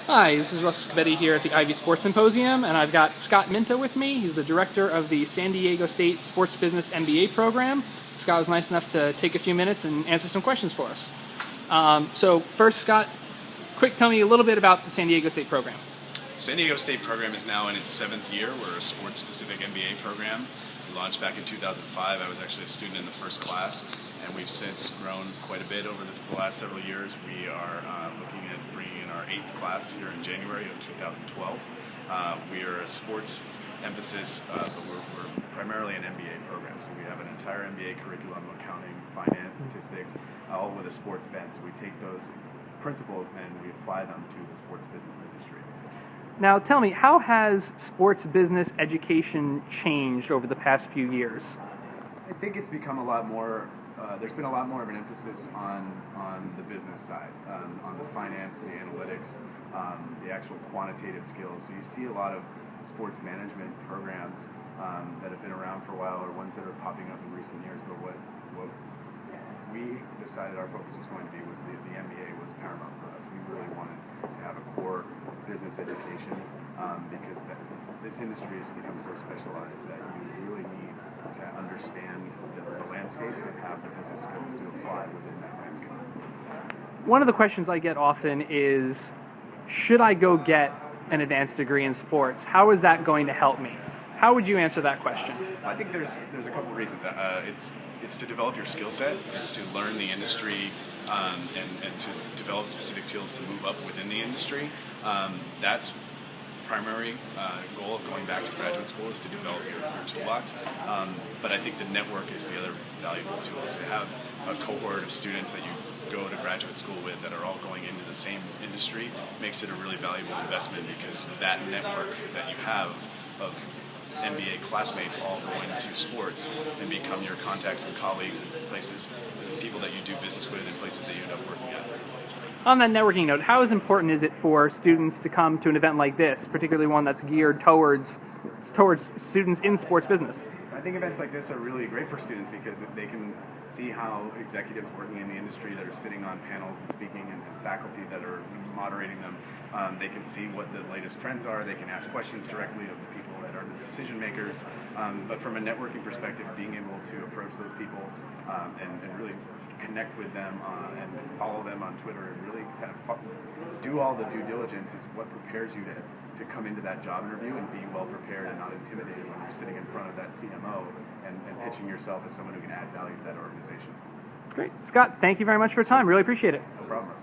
Hi, this is Russ Scabetti here at the Ivy Sports Symposium, and I've got Scott Minto with me. He's the director of the San Diego State Sports Business MBA program. Scott was nice enough to take a few minutes and answer some questions for us. So first, Scott, tell me a little bit about the San Diego State program. San Diego State program is now in its 7th year. We're a sports-specific MBA program. We launched back in 2005. I was actually a student in the first class, and we've since grown quite a bit over the last several years. We are looking at bringing in our 8th class here in January of 2012. We are a sports emphasis, but we're primarily an MBA program. So we have an entire MBA curriculum, accounting, finance, statistics, all with a sports bent. So we take those principles and we apply them to the sports business industry. Now tell me, how has sports business education changed over the past few years? I think it's become a lot more, there's been a lot more of an emphasis on the business side, on the finance, the analytics, the actual quantitative skills. So you see a lot of sports management programs that have been around for a while, or ones that are popping up in recent years, but what we decided our focus was going to be was the MBA was paramount for us. We really wanted to have a core business education because this industry has become so specialized that you really need to understand the landscape and have the business skills to apply within that landscape. One of the questions I get often is, should I go get an advanced degree in sports? How is that going to help me? How would you answer that question? I think there's a couple of reasons. It's to develop your skill set. It's to learn the industry and to develop specific skills to move up within the industry. That's primary goal of going back to graduate school, is to develop your toolbox. But I think the network is the other valuable tool. To have a cohort of students that you go to graduate school with that are all going into the same industry makes it a really valuable investment, because that network that you have of MBA classmates all going to sports and become your contacts and colleagues and places, people that you do business with and places that you end up working at. On that networking note, how important is it for students to come to an event like this, particularly one that's geared towards students in sports business? I think events like this are really great for students because they can see how executives working in the industry that are sitting on panels and speaking, and faculty that are moderating them, they can see what the latest trends are. They can ask questions directly of the people that are the decision makers. But from a networking perspective, being able to approach those people and really connect with them and follow them on Twitter and really kind of do all the due diligence is what prepares you to come into that job interview and be well prepared and not intimidated when you're sitting in front of that CMO and pitching yourself as someone who can add value to that organization. Great. Scott, thank you very much for your time. Really appreciate it. No problem.